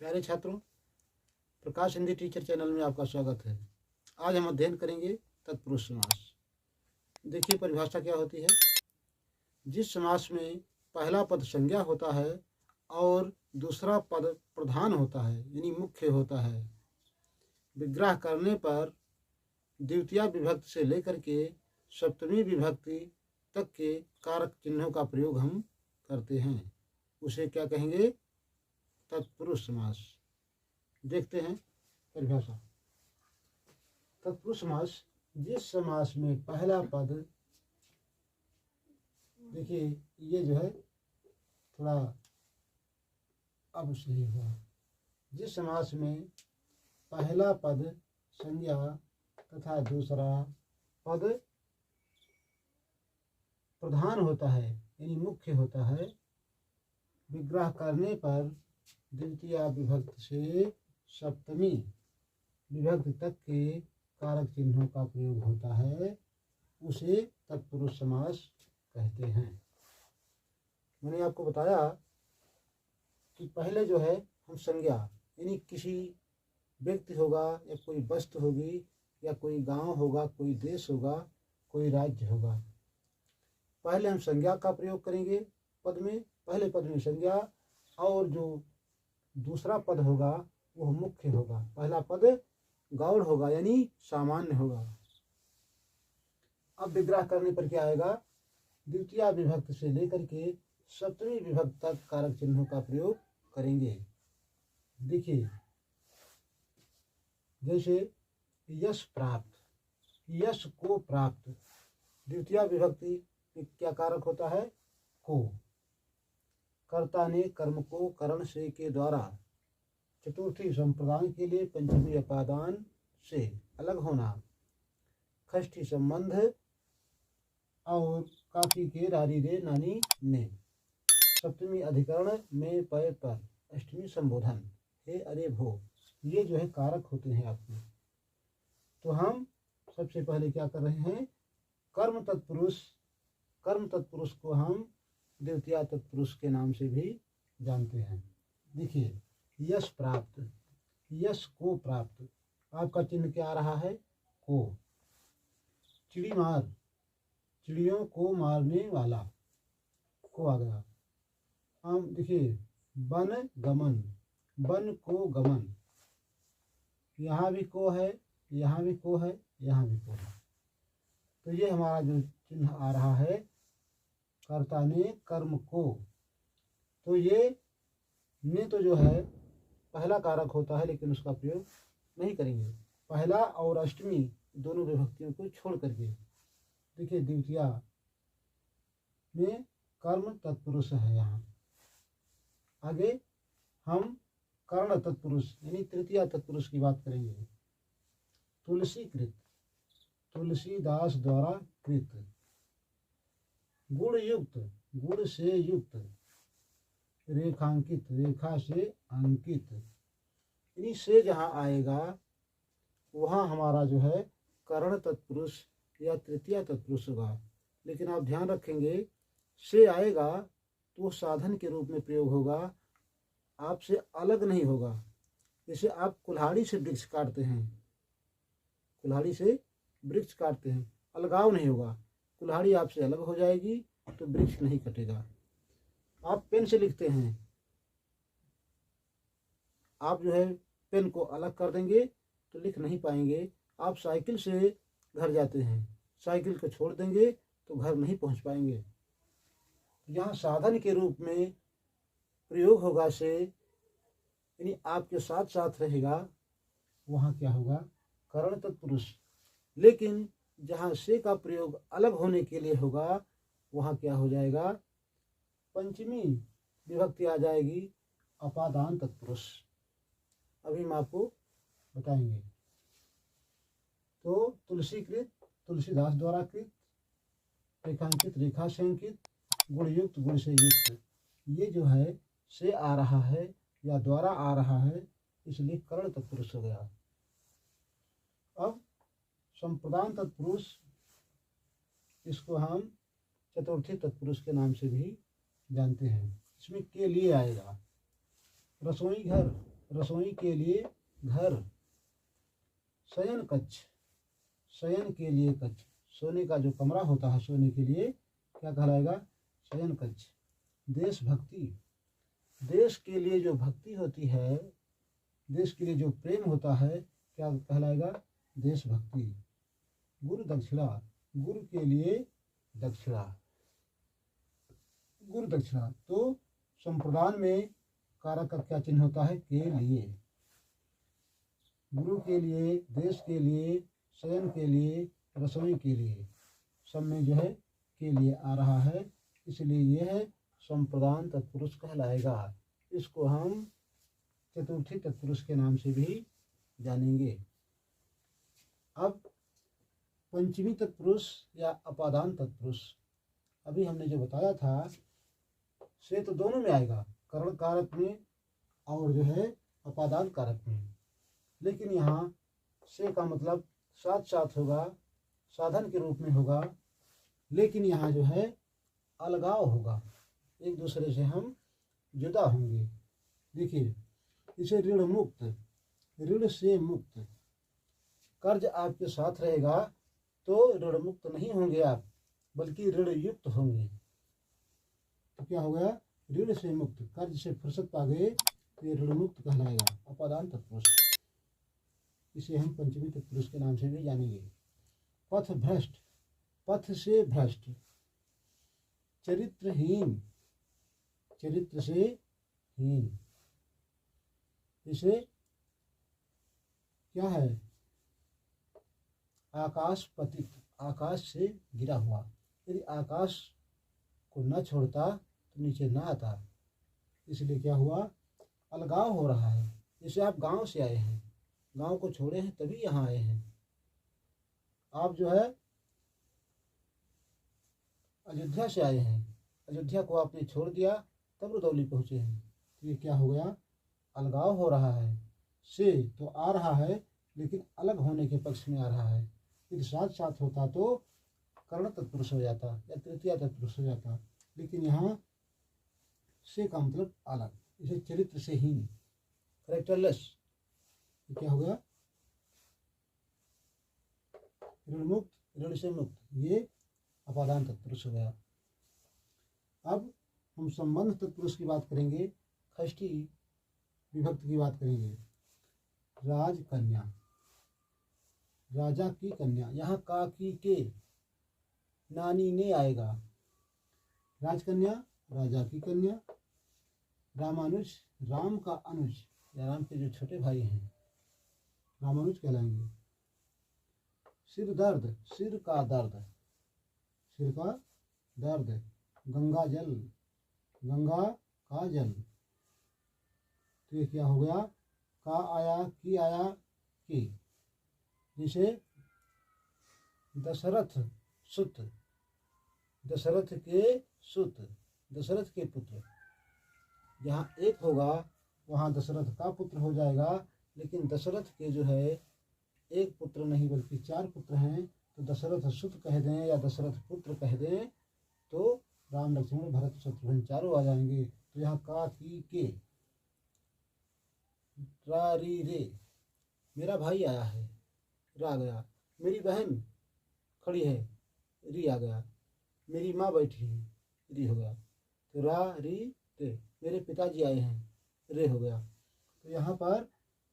प्यारे छात्रों, प्रकाश Hindi teacher channel में आपका स्वागत है। आज हम अध्ययन करेंगे तत्पुरुष समास। देखिए परिभाषा क्या होती है। जिस समास में पहला पद संज्ञा होता है और दूसरा पद प्रधान होता है यानी मुख्य होता है, विग्रह करने पर द्वितीया विभक्ति से लेकर के सप्तमी विभक्ति तक के कारक चिन्हों का प्रयोग हम करते हैं, उसे क्या कहेंगे? तत्पुरुष समास। देखते हैं परिभाषा। तत्पुरुष समास जिस समास में पहला पद, देखिए ये जो है थोड़ा अब सही हुआ। जिस समास में पहला पद संज्ञा तथा दूसरा पद प्रधान होता है यानी मुख्य होता है, विग्रह करने पर द्वितीया विभक्ति से सप्तमी विभक्ति तक के कारक चिन्हों का प्रयोग होता है, उसे तत्पुरुष समास कहते हैं। मैंने आपको बताया कि पहले जो है हम संज्ञा यानी किसी व्यक्ति होगा या कोई वस्तु होगी या कोई गांव होगा, कोई देश होगा, कोई राज्य होगा, पहले हम संज्ञा का प्रयोग करेंगे पद में, पहले पद में संज्ञा, और जो दूसरा पद होगा वह मुख्य होगा। पहला पद गौड़ होगा यानी सामान्य होगा। अब विग्रह करने पर क्या आएगा? द्वितीया विभक्ति से लेकर के सप्तमी विभक्ति तक कारक चिन्हों का प्रयोग करेंगे। देखिए जैसे यश प्राप्त, यश को प्राप्त, द्वितीया विभक्ति में क्या कारक होता है? को। कर्ता ने कर्म को करण से के द्वारा, चतुर्थी संप्रदान के लिए पंचमी अपादान से अलग होना, षष्ठी संबंध और काफी के रारी रे नानी ने, सप्तमी अधिकरण में पैर पर, अष्टमी संबोधन, हे अरे भो, ये जो है कारक होते हैं आपके। तो हम सबसे पहले क्या कर रहे हैं? कर्म तत्पुरुष, कर्म तत्पुरुष को हम द्वितीया तत्पुरुष के नाम से भी जानते हैं। देखिए यश प्राप्त, यश को प्राप्त, आपका चिन्ह क्या आ रहा है? को। चिड़ी मार, चिड़ियों को मारने वाला, को आ गया। हम देखिए वन गमन, वन को गमन, यहाँ भी को है, यहाँ भी को है, यहाँ भी को है। तो ये हमारा जो चिन्ह आ रहा है, कर्ता ने कर्म को, तो ये ने तो जो है पहला कारक होता है लेकिन उसका प्रयोग नहीं करेंगे। पहला और अष्टमी दोनों विभक्तियों को छोड़ करके। देखिए द्वितीया में कर्म तत्पुरुष है। यहाँ आगे हम कर्ण तत्पुरुष यानी तृतीया तत्पुरुष की बात करेंगे। तुलसी कृत, तुलसीदास द्वारा कृत, गुण युक्त, गुण से युक्त, रेखांकित, रेखा से अंकित, यानी से जहाँ आएगा वहाँ हमारा जो है कर्ण तत्पुरुष या तृतीया तत्पुरुष होगा। लेकिन आप ध्यान रखेंगे से आएगा तो साधन के रूप में प्रयोग होगा, आपसे अलग नहीं होगा। जैसे आप कुल्हाड़ी से वृक्ष काटते हैं, कुल्हाड़ी से वृक्ष काटते हैं, अलगाव नहीं होगा, कुल्हाड़ी आपसे अलग हो जाएगी तो वृक्ष नहीं कटेगा। आप पेन से लिखते हैं, आप जो है पेन को अलग कर देंगे तो लिख नहीं पाएंगे। आप साइकिल से घर जाते हैं, साइकिल को छोड़ देंगे तो घर नहीं पहुंच पाएंगे। यहाँ साधन के रूप में प्रयोग होगा से, यानी आपके साथ साथ रहेगा, वहाँ क्या होगा? कर्ण तत्पुरुष। लेकिन जहाँ से का प्रयोग अलग होने के लिए होगा वहाँ क्या हो जाएगा? पंचमी विभक्ति आ जाएगी, अपादान तत्पुरुष। अभी हम आपको बताएंगे। तो तुलसीकृत, तुलसीदास द्वारा कृत, रेखांकित, रेखा से अंकित, गुण युक्त, गुण से युक्त, ये जो है से आ रहा है या द्वारा आ रहा है, इसलिए कर्ण तत्पुरुष हो गया। अब संप्रदान तत्पुरुष, इसको हम चतुर्थी तत्पुरुष के नाम से भी जानते हैं। इसमें के लिए आएगा। रसोई घर, रसोई के लिए घर, शयन कक्ष, शयन के लिए कक्ष, सोने का जो कमरा होता है सोने के लिए क्या कहलाएगा, शयन कक्ष। देशभक्ति, देश के लिए जो भक्ति होती है, देश के लिए जो प्रेम होता है क्या कहलाएगा, देशभक्ति। गुरु दक्षिणा, गुरु के लिए दक्षिणा, गुरु दक्षिणा। तो संप्रदान में कारक का क्या चिन्ह होता है, के लिए। गुरु के लिए, देश के लिए, शयन के लिए, रसोई के लिए, सब में जो है के लिए आ रहा है, इसलिए यह संप्रदान तत्पुरुष कहलाएगा। इसको हम चतुर्थी तत्पुरुष के नाम से भी जानेंगे। अब पंचमी तत्पुरुष या अपादान तत्पुरुष, अभी हमने जो बताया था से तो दोनों में आएगा, करण कारक में और जो है अपादान कारक में, लेकिन यहाँ से का मतलब साथ साथ होगा, साधन के रूप में होगा, लेकिन यहाँ जो है अलगाव होगा, एक दूसरे से हम जुदा होंगे। देखिए इसे ऋण मुक्त, ऋण से मुक्त, कर्ज आपके साथ रहेगा तो ऋण मुक्त नहीं होंगे आप, बल्कि ऋण युक्त होंगे। तो क्या हो गया, ऋण से मुक्त, कर्ज से फुर्सत पा गए तो ये ऋण मुक्त कहलाएगा, अपादान तत्पुरुष। इसे हम पंचमी तत्पुरुष के नाम से भी जानेंगे। पथ भ्रष्ट, पथ से भ्रष्ट, चरित्रहीन, चरित्र से हीन, इसे क्या है, आकाश पतित, आकाश से गिरा हुआ, यदि आकाश को न छोड़ता तो नीचे न आता, इसलिए क्या हुआ, अलगाव हो रहा है। जैसे आप गांव से आए हैं, गांव को छोड़े हैं तभी यहाँ आए हैं, आप जो है अयोध्या से आए हैं, अयोध्या को आपने छोड़ दिया तब रुदौली पहुँचे हैं, तो ये क्या हो गया, अलगाव हो रहा है। से तो आ रहा है लेकिन अलग होने के पक्ष में आ रहा है, यदि साथ साथ होता तो कर्ण तत्पुरुष हो जाता या तृतीया तत्पुरुष हो जाता, लेकिन यहाँ से का मतलब अलग, इसे चरित्र से हीन, करेक्टरलेस, क्या हो गया, ऋण मुक्त, ऋण से मुक्त, ये अपादान तत्पुरुष हो गया। अब हम संबंध तत्पुरुष की बात करेंगे, षष्ठी विभक्ति की बात करेंगे। राजकन्या, राजा की कन्या, यहाँ काकी के नानी ने आएगा, राजकन्या राजा की कन्या। रामानुज, राम का अनुज या राम के जो छोटे भाई हैं रामानुज कहलाएंगे। सिर दर्द, सिर का दर्द, सिर का दर्द। गंगा जल, गंगा का जल, तो ये क्या हो गया, का आया, की आया, की। जैसे दशरथ सुत, दशरथ के सुत, दशरथ के पुत्र, जहाँ एक होगा वहाँ दशरथ का पुत्र हो जाएगा, लेकिन दशरथ के जो है एक पुत्र नहीं बल्कि 4 पुत्र हैं, तो दशरथ सुत कह दें या दशरथ पुत्र कह दें तो राम लक्ष्मण भरत शत्रुघ्न चारों आ जाएंगे। तो यहाँ का, की, के, रा, री, रे, मेरा भाई आया है, रा गया। मेरी बहन खड़ी है, री आ गया। मेरी माँ बैठी है, री हो गया। तो रा, री, रे। मेरे पिताजी आए हैं, रे हो गया। तो यहाँ पर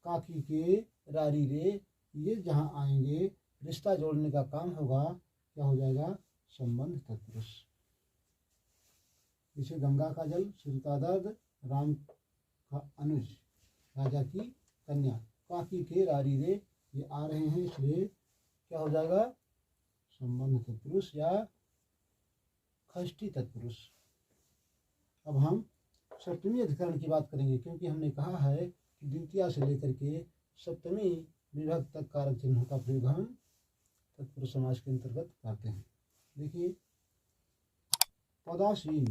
काकी के, रारी, रे, ये जहाँ आएंगे रिश्ता जोड़ने का काम होगा, क्या हो जाएगा, संबंध तत्पुरुष। इसे गंगा का जल, सिर का दर्द, राम का अनुज, राजा की कन्या, काकी के, रारी, रे, ये आ रहे हैं, इसलिए क्या हो जाएगा, संबंध तत्पुरुष या षष्ठी तत्पुरुष। अब हम सप्तमी अधिकरण की बात करेंगे, क्योंकि हमने कहा है कि द्वितीया से लेकर के सप्तमी विभक्त तक कारक चिन्हों का प्रयोग हम तत्पुरुष समास के अंतर्गत करते हैं। देखिए, पदासीन,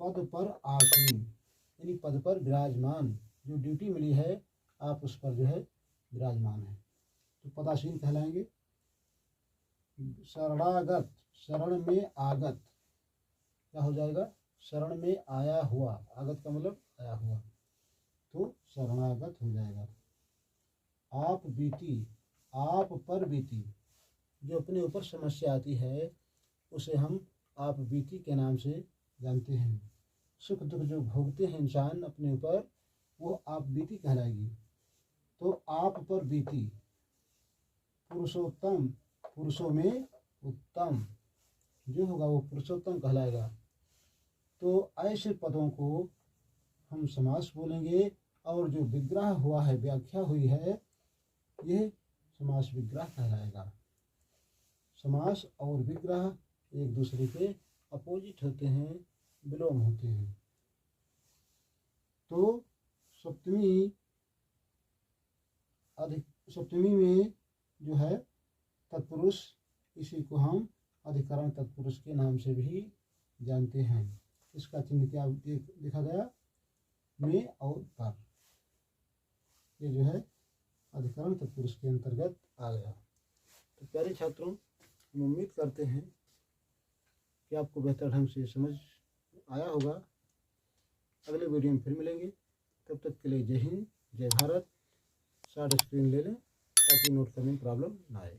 पद पर आसीन, यानी पद पर विराजमान, जो ड्यूटी मिली है आप उस पर जो है विराजमान है, तो पदासीन कहलाएंगे। शरणागत, शरण में आगत, क्या हो जाएगा, शरण में आया हुआ, आगत का मतलब आया हुआ, तो शरणागत हो जाएगा। आप बीती, आप पर बीती, जो अपने ऊपर समस्या आती है उसे हम आप बीती के नाम से जानते हैं। सुख दुख जो भोगते हैं इंसान अपने ऊपर, वो आप बीती कहलाएगी। तो आप पर बीती, पुरुषोत्तम, पुरुषों में उत्तम जो होगा वो पुरुषोत्तम कहलाएगा। तो ऐसे पदों को हम समास बोलेंगे, और जो विग्रह हुआ है, व्याख्या हुई है, यह समास विग्रह कहलाएगा। समास और विग्रह एक दूसरे के अपोजिट होते हैं, विलोम होते हैं। तो सप्तमी में जो है तत्पुरुष, इसी को हम अधिकरण तत्पुरुष के नाम से भी जानते हैं। इसका चिन्ह क्या देखा गया, में और पर, ये जो है अधिकरण तत्पुरुष के अंतर्गत आ गया। तो प्यारे छात्रों, हम उम्मीद करते हैं कि आपको बेहतर ढंग से समझ आया होगा। अगले वीडियो में फिर मिलेंगे, तब तक के लिए जय हिंद, जय भारत। शॉर्ट स्क्रीन ले लें ताकि नोट करने में प्रॉब्लम ना आए।